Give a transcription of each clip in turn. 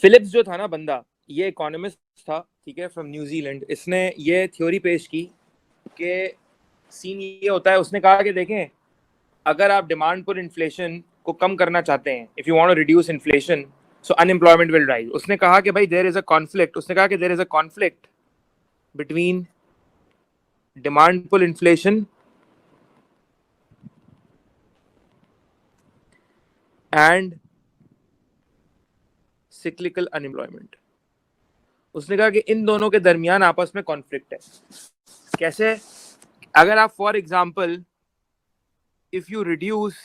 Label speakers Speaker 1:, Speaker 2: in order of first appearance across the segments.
Speaker 1: Philips जो था ना बंदा, ये इकोनॉमिस्ट था, ठीक है, फ्रॉम न्यूजीलैंड। इसने ये थ्योरी पेश की कि सीन ये होता है, उसने कहा कि देखें, अगर आप डिमांड पर इन्फ्लेशन को कम करना चाहते हैं, if you want to reduce inflation, so unemployment will rise. उसने कहा कि भाई देयर इज अ कॉन्फ्लिक्ट, उसने कहा कि there is a conflict between demand pull inflation and cyclical unemployment. उसने कहा कि इन दोनों के दरमियान आपस में कॉन्फ्लिक्ट है। कैसे? अगर आप for example if you reduce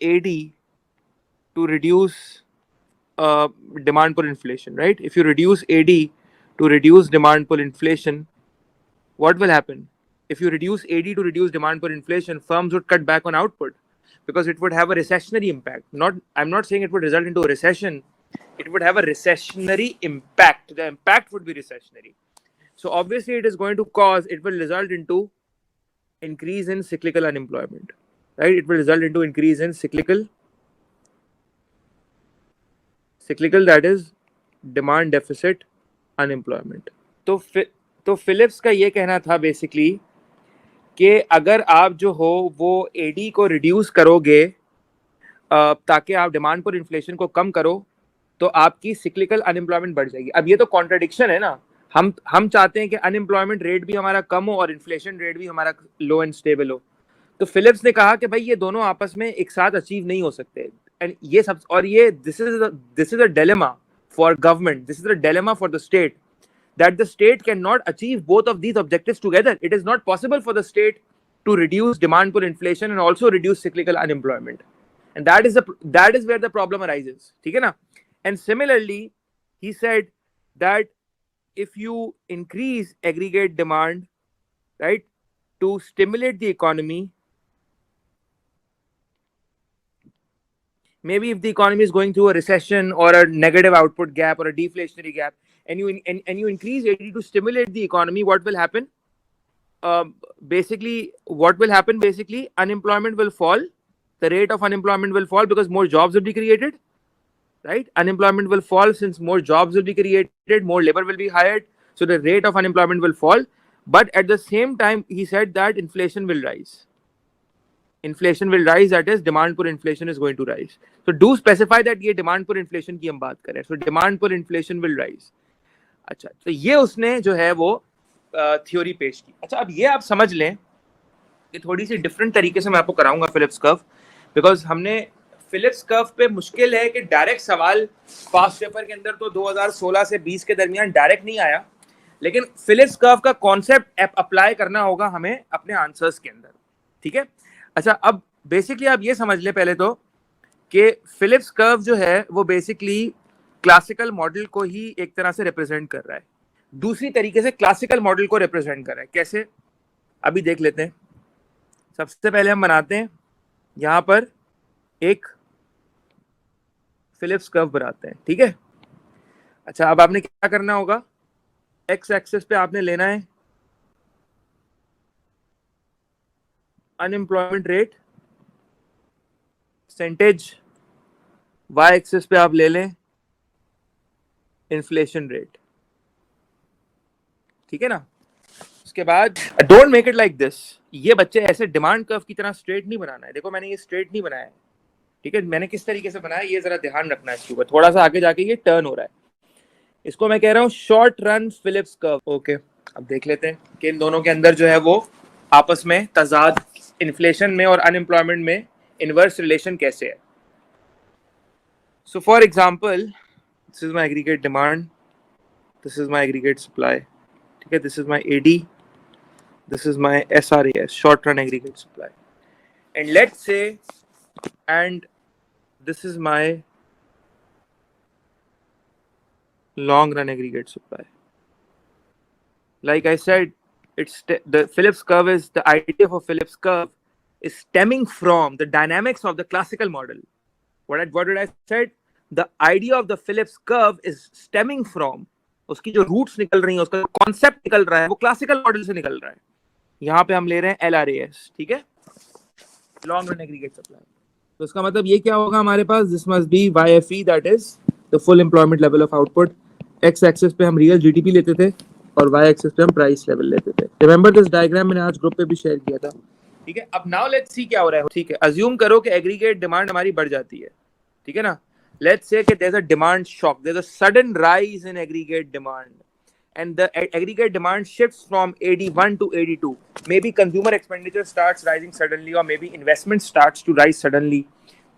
Speaker 1: AD to reduce demand pull inflation, right? If you reduce AD to reduce demand pull inflation, what will happen? If you reduce AD to reduce demand pull inflation, firms would cut back on output because it would have a recessionary impact. I'm not saying it would result into a recession. It would have a recessionary impact. The impact would be recessionary. So obviously it will result into increase in cyclical unemployment, right? It will result into increase in cyclical, that is demand deficit unemployment. तो Philips का ये कहना था basically कि अगर आप जो हो वो एडी को रिड्यूस करोगे ताकि आप डिमांड पर इन्फ्लेशन को कम करो, तो आपकी सिक्लिकल अनएम्प्लॉयमेंट बढ़ जाएगी। अब ये तो कॉन्ट्रडिक्शन है ना। हम चाहते हैं कि अनएम्प्लॉयमेंट रेट भी हमारा कम हो और इन्फ्लेशन रेट भी हमारा लो एंड स्टेबल हो। तो फिलिप्स ने कहा कि भाई ये दोनों आपस में एक साथ अचीव नहीं हो सकते। एंड ये सब, और ये this is a dilemma for government, this is a dilemma for the state, that the state cannot achieve both of these objectives together. It is not possible for the state to reduce demand pull inflation and also reduce cyclical unemployment. And that is where the problem arises. ठीक है ना? And similarly, he said that if you increase aggregate demand, right, to stimulate the economy, maybe if the economy is going through a recession or a negative output gap or a deflationary gap, and you increase AD to stimulate the economy, what will happen? Basically, unemployment will fall. The rate of unemployment will fall because more jobs will be created, right? Unemployment will fall since more jobs will be created, more labor will be hired, so the rate of unemployment will fall. But at the same time, he said that inflation will rise. That is demand pull inflation is going to rise. So do specify that ये demand pull inflation की हम बात करें. So demand pull inflation will rise. अच्छा, तो ये उसने जो है वो थ्योरी पेश की। अच्छा, अब ये आप समझ लें कि थोड़ी सी डिफरेंट तरीके से मैं आपको कराऊंगा फिलिप्स कर्व, बिकॉज हमने फिलिप्स कर्व पे मुश्किल है कि डायरेक्ट सवाल पास्ट पेपर के अंदर तो 2016 से 20 के दरमियान डायरेक्ट नहीं आया, लेकिन फिलिप्स कर्व का कॉन्सेप्ट अप्लाई करना होगा हमें अपने आंसर्स के अंदर। ठीक है? अच्छा, अब बेसिकली आप ये समझ ले पहले तो कि फिलिप्स कर्व जो है वो बेसिकली क्लासिकल मॉडल को ही एक तरह से रिप्रेजेंट कर रहा है, दूसरी तरीके से क्लासिकल मॉडल को रिप्रेजेंट कर रहा है। कैसे? अभी देख लेते हैं। सबसे पहले हम बनाते हैं यहां पर एक फिलिप्स कर्व बनाते हैं। ठीक है? अच्छा, अब आपने क्या करना होगा, एक्स एक्सिस पे आपने लेना है unemployment rate percentage, Y axis पे आप ले लें इन्फ्लेशन रेट। ठीक है ना? उसके बाद don't make it like this, ये बच्चे ऐसे डिमांड कर्व की तरह स्ट्रेट नहीं बनाना है। देखो मैंने ये स्ट्रेट नहीं बनाया है, ठीक है? मैंने किस तरीके से बनाया ये जरा ध्यान रखना है इसके ऊपर। थोड़ा सा आगे जाके ये टर्न हो रहा है, इसको मैं कह रहा हूँ short run Phillips curve. Okay, अब देख लेते हैं कि इन दोनों के अंदर जो है वो आपस में तजाद इन्फ्लेशन में और अनएम्प्लॉयमेंट में इनवर्स रिलेशन कैसे है। So for example, this is my aggregate demand, this is my aggregate supply, ठीक है? This is my AD, this is my SRAS, short run aggregate supply, and let's say, and this is my long run aggregate supply. Like I said, it's the Phillips curve is the idea of Phillips curve is stemming from the dynamics of the classical model. What did I said? The idea of the Phillips curve is stemming from, उसकी जो roots निकल रही हैं, उसका concept निकल रहा है वो क्लासिकल मॉडल से निकल रहा है। यहां पे हम ले रहे हैं LRAS, ठीक है? Long run aggregate supply. तो इसका मतलब ये क्या होगा हमारे पास, this must be YFE, that is the full employment level of output. X axis पे हम रियल जीडीपी लेते थे और वाई एक्सिस पे हम प्राइस लेवल लेते थे। रिमेंबर दिस डायग्राम मैंने आज ग्रुप पे भी शेयर किया था, ठीक है। अब नाउ लेट्स सी क्या हो रहा है, ठीक है। अज्यूम करो कि एग्रीगेट डिमांड हमारी बढ़ जाती है, ठीक है ना। लेट्स से कि there is a demand shock, there is a sudden rise in aggregate demand and the aggregate demand shifts from AD1 to AD2. Maybe consumer expenditure starts rising suddenly, or maybe investment starts to rise suddenly.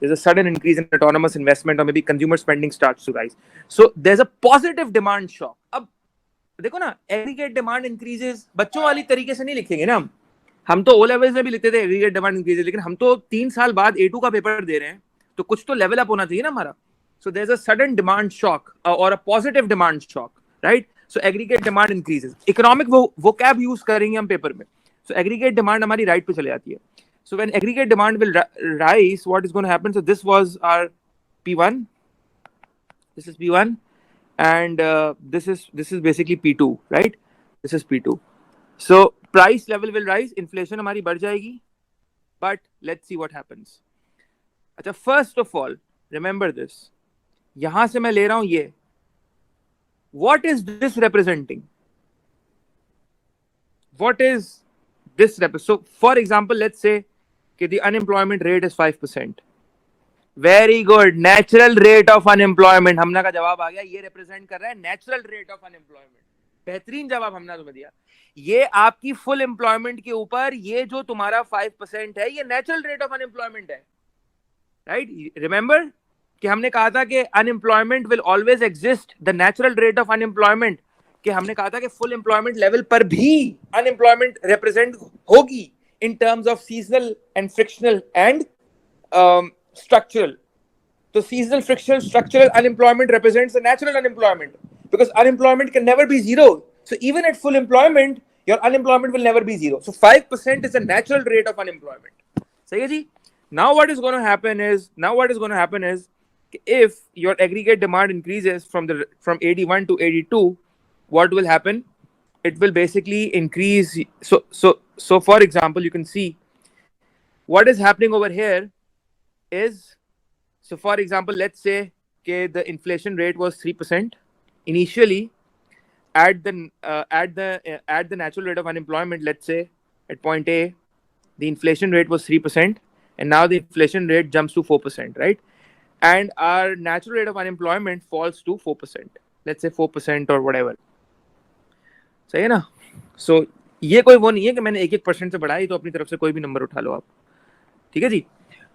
Speaker 1: There's a sudden increase in autonomous investment, or maybe consumer spending starts to rise. So there's a positive demand shock. अब देखो ना, aggregate demand increases बच्चों वाली तरीके से नहीं लिखेंगे ना हम तो ओ लेवल्स में भी लिखते थे एग्रीगेट डिमांड इंक्रीजेस, लेकिन हम तो 3 साल बाद A2 का पेपर दे रहे हैं, तो कुछ तो लेवल अप होना चाहिए ना हमारा। So there is a sudden demand shock और a positive demand shock, right. So aggregate demand increases, economic वो कैब यूज करेंगे हम पेपर में। सो एग्रीगेट डिमांड हमारी राइट पे चले जाती है। So when aggregate demand will rise, what is going to happen? So this was our P1, this is P1, and this is basically P2, right? This is P2. So price level will rise, inflation हमारी बढ़ जाएगी, but let's see what happens. अच्छा, first of all remember this, यहां से मैं ले रहा हूं ये, what is this representing? What is this so for example, let's say कि the unemployment rate is 5%. Very good, natural rate of unemployment, हमना का जवाब आ गया। ये रिप्रेजेंट कर रहा है नेचुरल रेट ऑफ अनएम्प्लॉयमेंट। बेहतरीन जवाब हमने तुम्हें दिया। ये आपकी फुल एम्प्लॉयमेंट के ऊपर ये जो तुम्हारा 5% है, ये नेचुरल रेट ऑफ अनएम्प्लॉयमेंट है, राइट। रिमेंबर कि हमने कहा था कि unemployment will always exist, the natural rate of unemployment, कि हमने कहा था कि फुल एम्प्लॉयमेंट लेवल पर भी अनएम्प्लॉयमेंट रिप्रेजेंट होगी in terms of seasonal and frictional and structural. So seasonal, frictional, structural unemployment represents the natural unemployment, because unemployment can never be zero. So even at full employment, your unemployment will never be zero. So 5% is the natural rate of unemployment. सही है जी? Now what is going to happen is if your aggregate demand increases from AD1 to AD2, what will happen? It will basically increase. So for example, you can see what is happening over here is, so for example, let's say the inflation rate was 3% initially at the natural rate of unemployment. Let's say at point A the inflation rate was 3%, and now the inflation rate jumps to 4%, right? And our natural rate of unemployment falls to 4%, let's say 4% or whatever. सही है ना? So ये कोई वो नहीं है कि मैंने 1% से बढ़ाई तो अपनी तरफ से कोई भी नंबर उठा लो आप, ठीक है जी।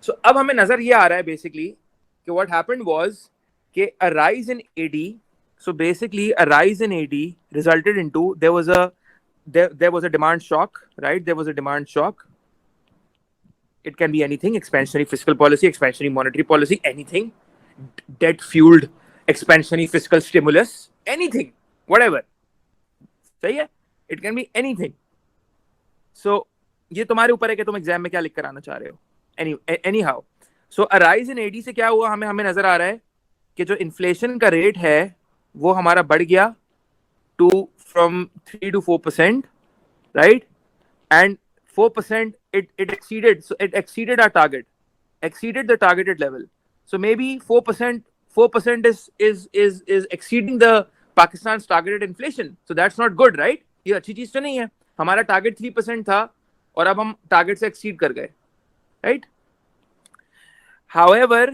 Speaker 1: So अब हमें नजर ये आ रहा है बेसिकली कि what happened was कि a rise in AD, so basically a rise in AD resulted into there was a demand shock, right? There was a demand shock. It can be anything: expansionary fiscal policy, expansionary monetary policy, anything, debt fueled expansionary fiscal stimulus, anything, whatever. सही है? It can be anything. So ये तुम्हारे ऊपर है कि तुम exam में क्या लिख कर आना चाह रहे हो। Anyhow, so a rise in AD से क्या हुआ, हमें नजर आ रहा है कि जो इन्फ्लेशन का रेट है वो हमारा बढ़ गया from 3 to 4%, right? And 4% it exceeded our target, exceeded the targeted level. So maybe 4% is exceeding the Pakistan's targeted inflation. So that's not good, right? ये अच्छी चीज तो नहीं है। हमारा टारगेट 3% था और अब हम टारगेट से एक्सीड कर गए, right? However,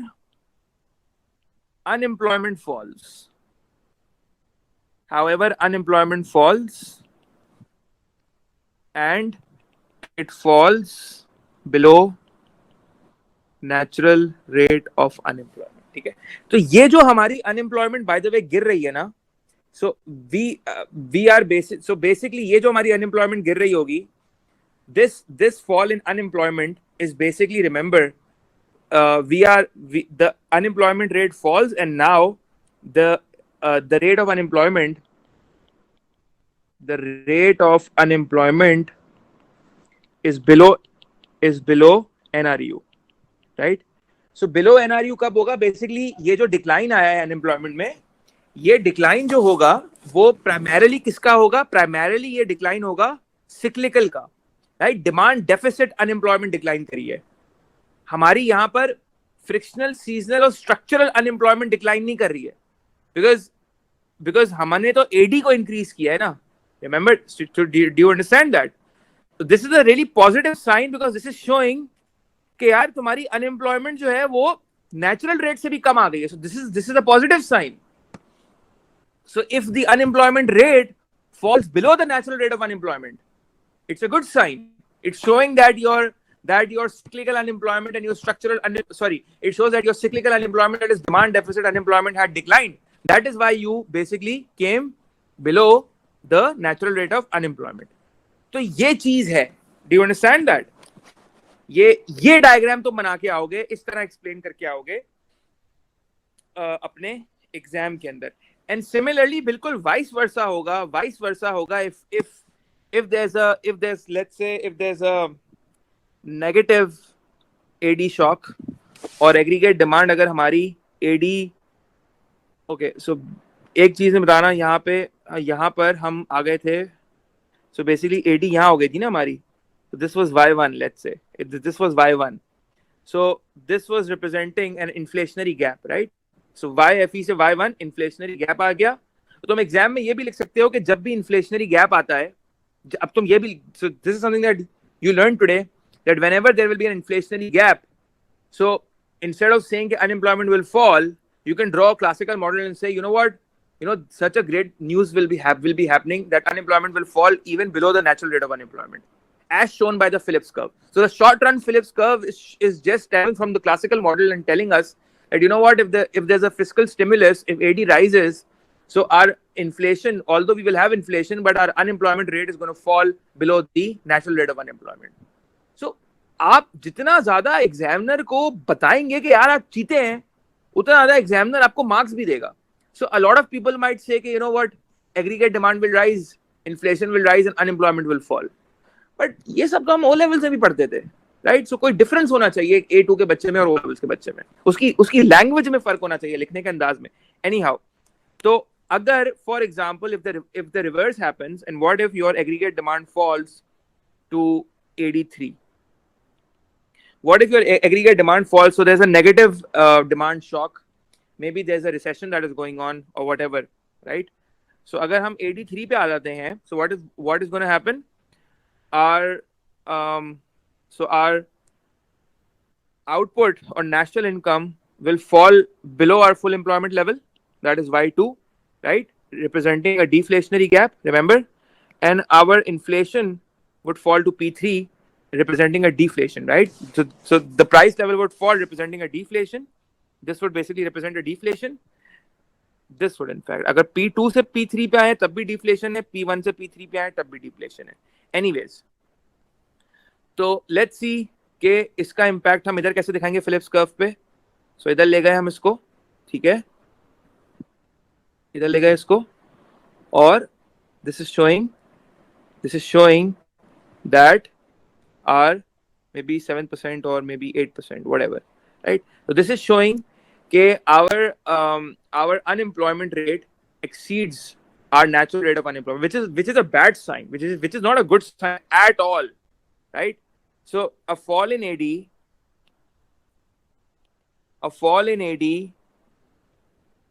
Speaker 1: unemployment falls. And it falls below natural rate of unemployment. ठीक है? तो ये जो हमारी unemployment by the way गिर रही है ना, so we are basically ये जो हमारी unemployment गिर रही होगी, this fall in unemployment is basically, remember, the unemployment rate falls, and now the rate of unemployment is below NRU, right? So below NRU कब होगा? Basically ये जो decline आया है unemployment में, ये decline जो होगा वो primarily किसका होगा? Primarily ये decline होगा cyclical का, right? Demand deficit unemployment decline करी है हमारी। यहाँ पर फ्रिक्शनल, सीजनल और स्ट्रक्चरल अनएम्प्लॉयमेंट डिक्लाइन नहीं कर रही है, बिकॉज हमने तो एडी को इंक्रीज किया है ना. Remember, do you understand that? तो this is a really positive sign, because this is showing कि यार तुम्हारी अनएम्प्लॉयमेंट जो है वो नेचुरल रेट से भी कम आ गई है. So this is a positive sign. So if the unemployment rate falls below the natural rate of unemployment, it's a good sign. It's showing that your cyclical unemployment and your it shows that your cyclical unemployment, that is demand deficit unemployment, had declined. That is why you basically came below the natural rate of unemployment. तो ये चीज है. Do you understand that? ये diagram तो बना के आओगे, इस तरह एक्सप्लेन करके आओगे अपने एग्जाम के अंदर. And similarly, बिल्कुल vice versa होगा if there's a negative AD shock और aggregate demand अगर हमारी AD, okay, so एक चीज में बताना, यहाँ पर हम आ गए थे. So basically AD यहाँ हो गई थी ना हमारी. So this was Y1, let's say this was Y1. So this was representing an inflationary gap, right? So YFE से Y1 inflationary gap आ गया. तो तुम एग्जाम में ये भी लिख सकते हो कि जब भी inflationary gap आता है, अब तुम ये भी, so this is something that you learned today, that whenever there will be an inflationary gap, so instead of saying that unemployment will fall, you can draw a classical model and say, you know what, such a great news will be happening, that unemployment will fall even below the natural rate of unemployment, as shown by the Phillips curve. So the short run Phillips curve is just stemming from the classical model and telling us that, you know what, if there's a fiscal stimulus, if AD rises, so our inflation, although we will have inflation, but our unemployment rate is going to fall below the natural rate of unemployment. So आप जितना ज्यादा examiner को बताएंगे कि यार आप चीते हैं, उतना ज्यादा एग्जामिनर आपको मार्क्स भी देगा. So a lot of people might say कि, you know what, aggregate demand will rise, inflation will rise and unemployment will fall. But ये सब तो हम ओ लेवल से भी पढ़ते थे, राइट? सो कोई डिफरेंस होना चाहिए A2 के बच्चे में और ओ लेवल्स के बच्चे में, उसकी लैंग्वेज में फर्क होना चाहिए, लिखने के अंदाज में. एनी हाउ, तो अगर for example if the reverse happens and what if your aggregate demand falls to AD3, what if your aggregate demand falls, so there's a negative demand shock, maybe there's a recession that is going on or whatever, right? So अगर हम AD3 पे आ जाते हैं, so what is going to happen? Our output or national income will fall below our full employment level, that is Y2, right, representing a deflationary gap, remember, and our inflation would fall to P3, representing a deflation, right? So the price level would fall, representing a deflation. This would basically represent a deflation. This would in fact, अगर P2 से P3 पे आए तब भी deflation है, P1 से P3 पे आए तब भी deflation है. Anyways, तो लेट्स सी कि इसका इम्पैक्ट हम इधर कैसे दिखाएंगे फिलिप्स कर्व पे. सो इधर ले गए हम इसको, ठीक है, इधर ले गए इसको, और this is showing that R may be 7% or maybe 8%, whatever, right? So this is showing कि our unemployment rate exceeds our natural rate of unemployment, which is a bad sign, which is not a good sign at all, right? So a fall in AD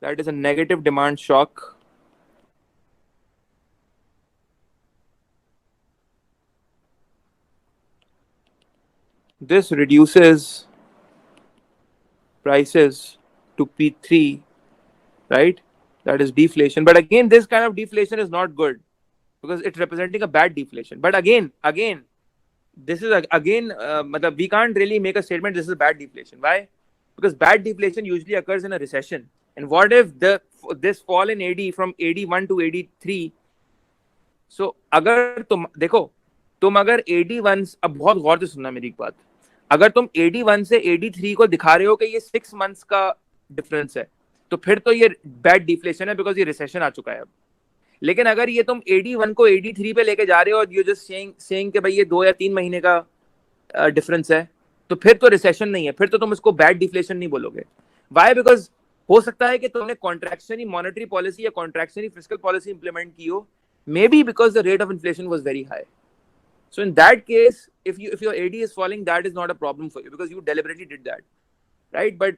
Speaker 1: that is a negative demand shock. This reduces prices to P3, right? That is deflation. But again, this kind of deflation is not good because it's representing a bad deflation. But again, this is we can't really make a statement this is bad deflation. Why? Because bad deflation usually occurs in a recession. And what if this fall in AD from AD1 to AD3? So अगर तुम अगर AD1, अब बहुत गौर से सुनना मेरी बात, अगर तुम AD1 से AD3 को दिखा रहे हो कि ये 6 months का डिफरेंस है, तो फिर तो ये बैड डिफ्लेशन है, बिकॉज ये रिसेशन आ चुका है अब. लेकिन अगर ये तुम AD1 को AD3 पे लेके जा रहे हो और यू जस्ट सेइंग कि भाई ये 2 या 3 महीने का डिफरेंस है, तो फिर तो रिसेशन नहीं है, फिर तो तुम इसको बैड डिफ्लेशन नहीं बोलोगे. वाई? बिकॉज हो सकता है कि तुमने कॉन्ट्रैक्शनरी मॉनेटरी पॉलिसी या कॉन्ट्रैक्शनरी फिस्कल पॉलिसी इंप्लीमेंट की हो, may be because the rate of inflation was very high. So in that case, if your AD is falling, that is not a problem for you because you deliberately did that. right? But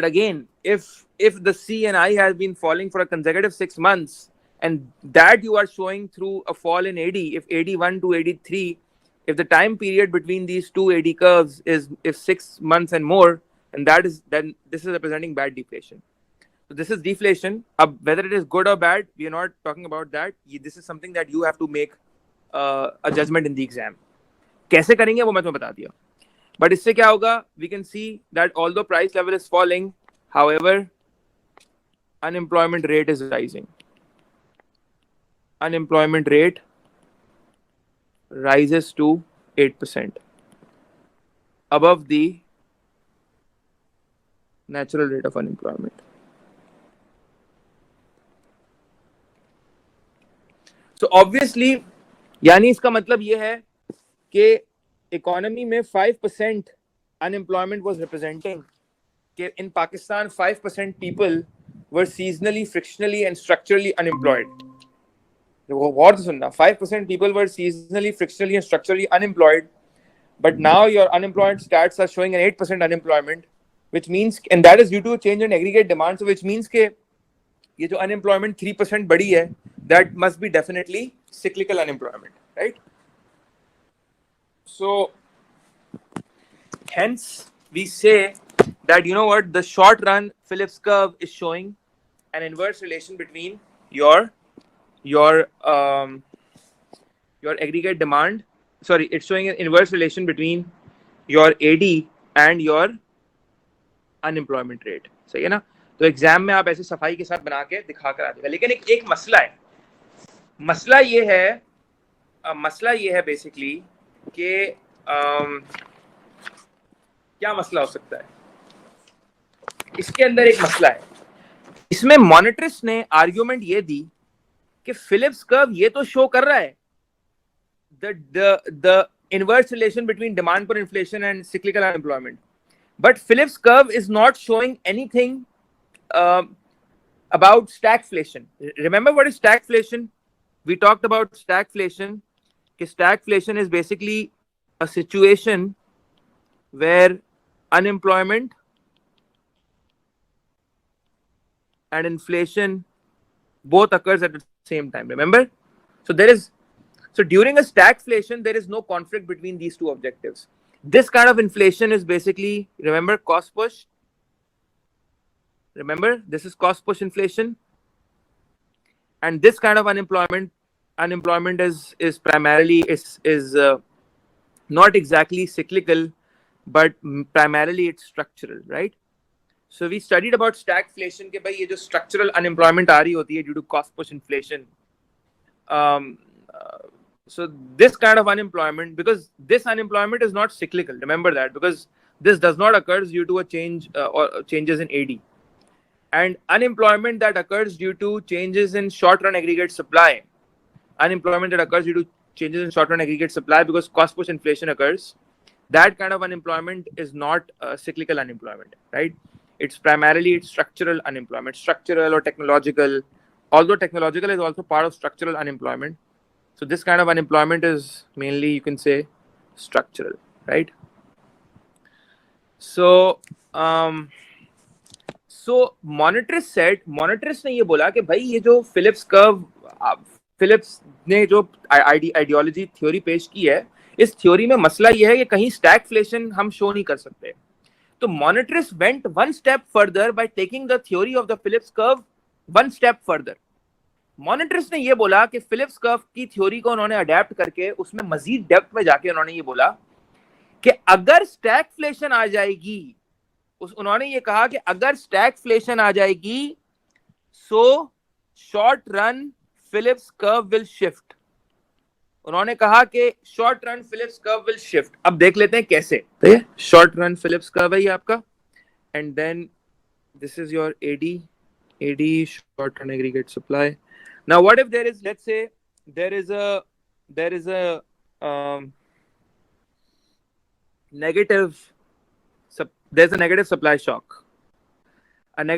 Speaker 1: again, if the CNI has been falling for a consecutive 6 months, and that you are showing through a fall in AD, if AD1 to AD3, if the time period between these two AD curves is if 6 months and more, and then this is representing bad deflation. So this is deflation. Whether it is good or bad, we are not talking about that. This is something that you have to make a judgment in the exam. कैसे करेंगे वो मैं तुम्हें बता दिया. But इससे क्या होगा? We can see that although price level is falling, however, unemployment rate is rising. Unemployment rate rises to 8%, above the natural rate of unemployment. So obviously, यानी इसका मतलब ये है कि इकोनॉमी में 5% unemployment was representing कि in Pakistan 5% people were seasonally, frictionally and structurally unemployed. गौर से सुनना, 5% people were seasonally, frictionally and structurally unemployed, but now your unemployed stats are showing an 8% unemployment, which means, and that is due to a change in aggregate demand, so which means कि ये जो unemployment 3% बढ़ी है, that must be definitely cyclical unemployment, right? So hence we say that, you know what, the short run Phillips curve is showing an inverse relation between your aggregate demand. Sorry, it's showing an inverse relation between your AD and your unemployment rate. सही है ना? तो exam में आप ऐसे सफाई के साथ बना के दिखा कर आ जाएगा. लेकिन एक मसला है. मसला ये है बेसिकली कि क्या मसला हो सकता है. इसके अंदर एक मसला है. इसमें मॉनिटरिस्ट ने आर्ग्यूमेंट ये दी कि फिलिप्स कर्व ये तो शो कर रहा है the inverse relation between demand per inflation and cyclical unemployment, but Phillips curve is not showing anything about stagflation. Remember what is stagflation? We talked about stagflation. Stagflation is basically a situation where unemployment and inflation both occurs at the same time. Remember? So during a stagflation, there is no conflict between these two objectives. This kind of inflation is basically, remember, cost push. Remember, this is cost push inflation. And this kind of unemployment is primarily not exactly cyclical, but primarily it's structural, right? So we studied about stagflation के भाई ये जो structural unemployment आ रही होती है due to cost push inflation. So this kind of unemployment, because this unemployment is not cyclical, remember that, because this does not occur due to a change or changes in AD. And unemployment that occurs due to changes in short-run aggregate supply, unemployment that occurs due to changes in short-run aggregate supply because cost push inflation occurs, that kind of unemployment is not cyclical unemployment, right? It's primarily structural unemployment, structural or technological, although technological is also part of structural unemployment. So this kind of unemployment is mainly, you can say, structural, right? So monetarist ने ये बोला कि भाई ये जो Philips ने जो ideology theory पेश की है, इस थ्योरी में मसला ये है कि कहीं स्टैगफ्लेशन हम शो नहीं कर सकते. तो monetarist went one step further by taking the theory of the Phillips curve one step further. monetarist ने ये बोला कि फिलिप्स कर्व की थ्योरी को उन्होंने अडेप्ट करके उसमें मजीद डेप्थ में जाके उन्होंने ये बोला कि अगर स्टैगफ्लेशन आ जाएगी, उन्होंने ये कहा कि अगर स्टैगफ्लेशन आ जाएगी, so short run Phillips curve will shift. उन्होंने कहा कि short run Phillips curve will shift. अब देख लेते हैं कैसे. तो ये शॉर्ट रन फिलिप्स कर्व है ये आपका, and then this is your AD short run aggregate supply. Now what if there is, let's say there is a negative supply shock, and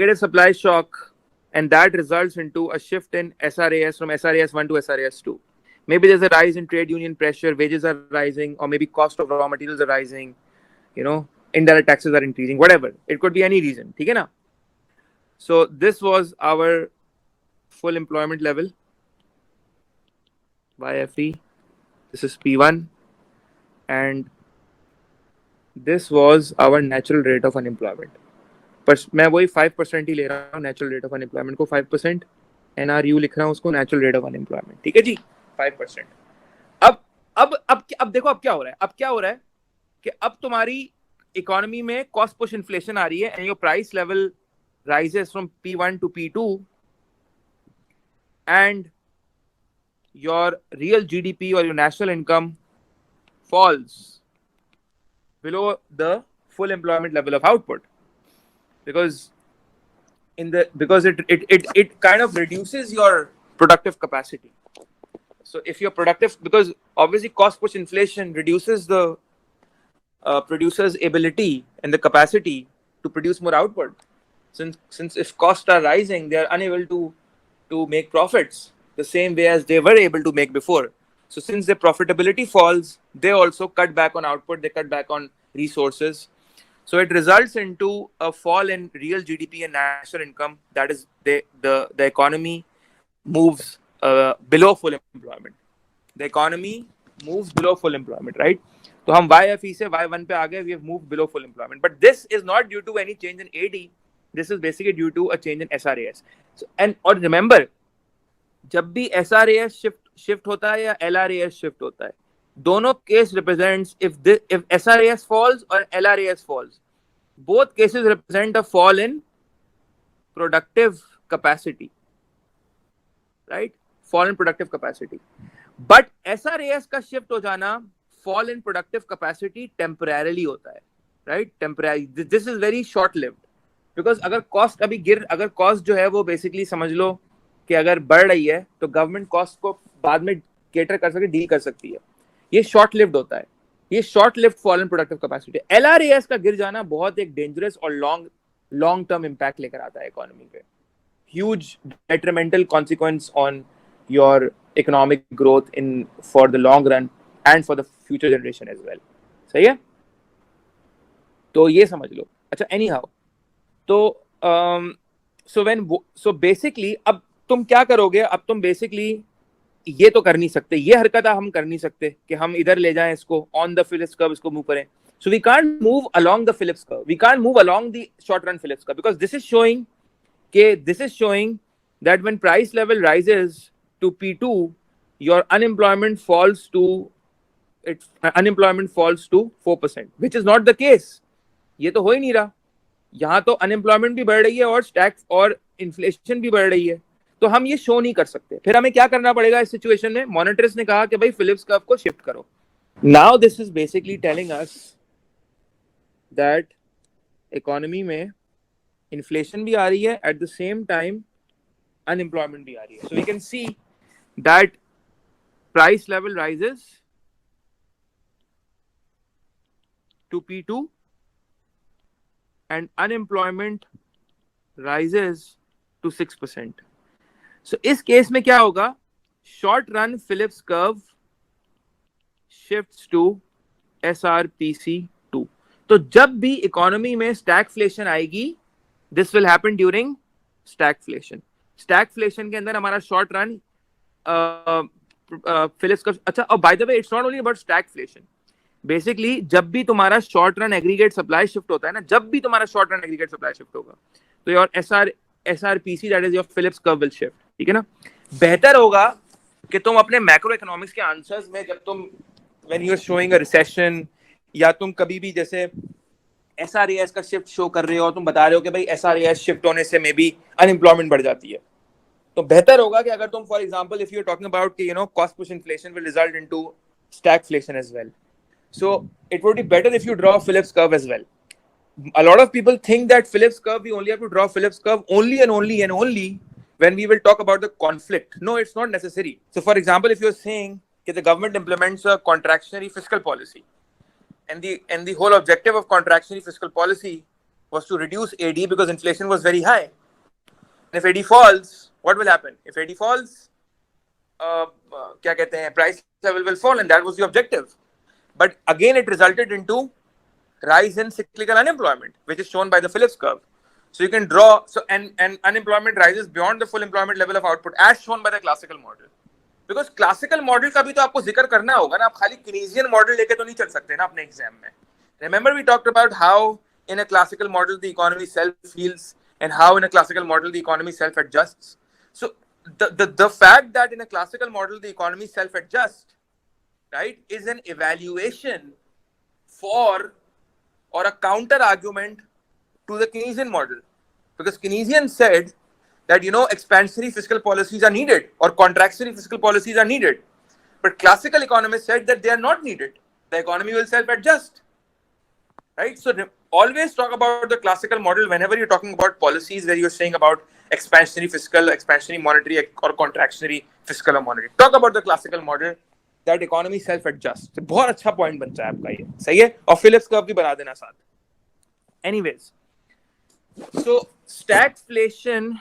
Speaker 1: that results into a shift in SRAS from SRAS1 to SRAS2. Maybe there's a rise in trade union pressure, wages are rising, or maybe cost of raw materials are rising, indirect taxes are increasing, whatever. It could be any reason. ठीक है ना? So this was our full employment level, YFE. This is P1, and this was our natural rate of unemployment. पर मैं वही 5% ही ले रहा हूँ natural rate of unemployment को 5%, NRU लिख रहा हूँ उसको नेचुरल रेट ऑफ अनएम्प्लॉयमेंट. ठीक है जी, 5%. अब देखो अब क्या हो रहा है कि अब तुम्हारी इकोनॉमी में कॉस्ट पुश इन्फ्लेशन आ रही है and your price level rises from P1 to P2 and your real GDP or your national income falls below the full employment level of output, because it kind of reduces your productive capacity. So if you're productive, because obviously cost push inflation reduces the producer's ability and the capacity to produce more output. Since if costs are rising, they are unable to make profits the same way as they were able to make before. So since their profitability falls, they also cut back on output, they cut back on resources. So it results into a fall in real GDP and national income. That is, the economy moves below full employment. The economy moves below full employment, right? So हम YFE से Y1 पे आ गए. We have moved below full employment. But this is not due to any change in AD. This is basically due to a change in SRAS. So, और remember, जब भी SRAS shift होता है या LRAS shift होता है, दोनों case represents if SRAS falls or LRAS falls, both cases represent a fall in productive capacity, right? Fall in productive capacity. But SRAS का shift हो जाना, fall in productive capacity temporarily होता है, right? Temporary. This is very short-lived. Because अगर cost जो है वो basically समझ लो कि अगर बढ़ रही है तो गवर्नमेंट कॉस्ट को बाद में केटर कर सकती, डील कर सकती है. ये शॉर्ट लिव्ड होता है, ये short lived fall in productive capacity. LRAS का गिर जाना बहुत एक डेंजरस और लॉन्ग टर्म इम्पैक्ट लेकर आता है इकोनॉमी पे. Huge detrimental consequence on your economic growth in for the long run and for the future generation as well. सही है, तो ये समझ लो. अच्छा, एनी हाउ, तो सो बेसिकली अब तुम क्या करोगे? अब तुम बेसिकली ये तो कर नहीं सकते, ये हरकत हम कर नहीं सकते कि हम इधर ले जाएं इसको ऑन द फिलिप्स कर्व, इसको मूव करें. So we can't move along the Phillips curve, we can't move along the short run Phillips curve, because this is showing that when price level rises to P2 your unemployment falls to 4%, which is not the case. ये तो हो ही नहीं रहा. यहाँ तो unemployment भी बढ़ रही है और स्टैक्स और इन्फ्लेशन भी बढ़ रही है, तो हम ये शो नहीं कर सकते. फिर हमें क्या करना पड़ेगा इस सिचुएशन में? मॉनिटर्स ने कहा कि भाई फिलिप्स कर्व को शिफ्ट करो. Now this is basically telling us that economy में इन्फ्लेशन भी आ रही है, at the same time unemployment भी आ रही है. So we can see that price level rises to P2 and unemployment rises to 6%. So इस केस में क्या होगा? Short run Phillips curve shifts to SRPC2. तो जब भी इकोनॉमी में stagflation आएगी, this will happen during stagflation. Stagflation के अंदर हमारा short run Phillips curve. अच्छा, और by the way, it's not only about stagflation. Basically जब भी तुम्हारा short run aggregate supply shift होता है ना, जब भी तुम्हारा short run aggregate supply shift होगा, तो your SRPC that is your Phillips curve will shift. ठीक है ना? बेहतर होगा कि तुम अपने मैक्रो इकोनॉमिक्स के आंसर्स में, जब तुम when you are showing a recession, या तुम कभी भी जैसे SRAS का शिफ्ट शो कर रहे हो, तुम बता रहे हो कि भाई SRAS शिफ्ट होने से मे बी अनएम्प्लॉयमेंट बढ़ जाती है, तो बेहतर होगा कि अगर तुम for example if you are talking about कि cost push inflation will result into stagflation as well. So it would be better if you draw a Phillips curve as well. A lot of people think that Phillips curve, we only have to draw Phillips curve only when we will talk about the conflict. No, it's not necessary. So for example, if you're saying that the government implements a contractionary fiscal policy, and the whole objective of contractionary fiscal policy was to reduce AD because inflation was very high. And if AD falls, what will happen? If AD falls, क्या कहते हैं, price level will fall, and that was the objective. But again, it resulted into rise in cyclical unemployment, which is shown by the Phillips curve. So you can draw, so and unemployment rises beyond the full employment level of output as shown by the classical model. Because classical model का भी तो आपको जिक्र करना होगा ना, आप खाली Keynesian model लेके तो नहीं चल सकते ना अपने एग्जाम में. Remember we talked about how in a classical model the economy self-heals and how in a classical model the economy self-adjusts. So the fact that in a classical model the economy self-adjusts, right, is an evaluation for or a counter argument to the Keynesian model, because Keynesian said that expansionary fiscal policies are needed or contractionary fiscal policies are needed, but classical economists said that they are not needed. The economy will self-adjust, right? So always talk about the classical model whenever you're talking about policies where you're saying about expansionary fiscal, expansionary monetary or contractionary fiscal or monetary. Talk about the classical model that economy self-adjusts. तो बहुत अच्छा point बनता है आपका ये, सही है? और Phillips curve भी बना देना साथ. Anyways, so stagflation,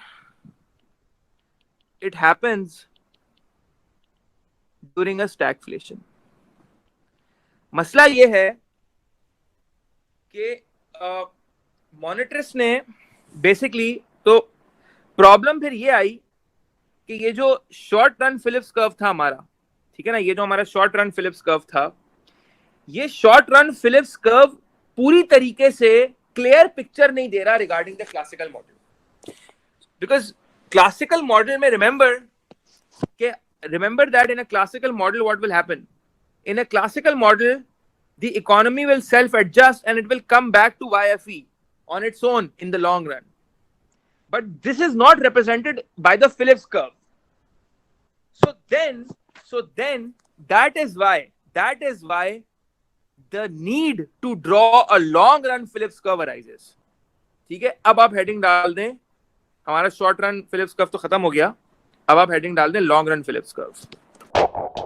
Speaker 1: it happens during a stagflation. मसला ये है कि मॉनेटरिस्ट ने बेसिकली, तो प्रॉब्लम फिर ये आई कि ये जो शॉर्ट रन फिलिप्स कर्व था हमारा, ठीक है ना, ये जो हमारा शॉर्ट रन फिलिप्स कर्व था, ये शॉर्ट रन फिलिप्स कर्व पूरी तरीके से क्लियर पिक्चर नहीं दे रहा regarding the classical model. Because classical model में remember that in a classical model what will happen? In a classical model the economy will self-adjust and it will come back to YFE on its own in the long run. But this is not represented by the Phillips curve. So then that is why the need to draw a long run Phillips curve arises. ठीक है, अब आप heading डाल दें, हमारा short run Phillips curve तो खत्म हो गया, अब आप हेडिंग डाल दें लॉन्ग रन फिलिप्स कर्व.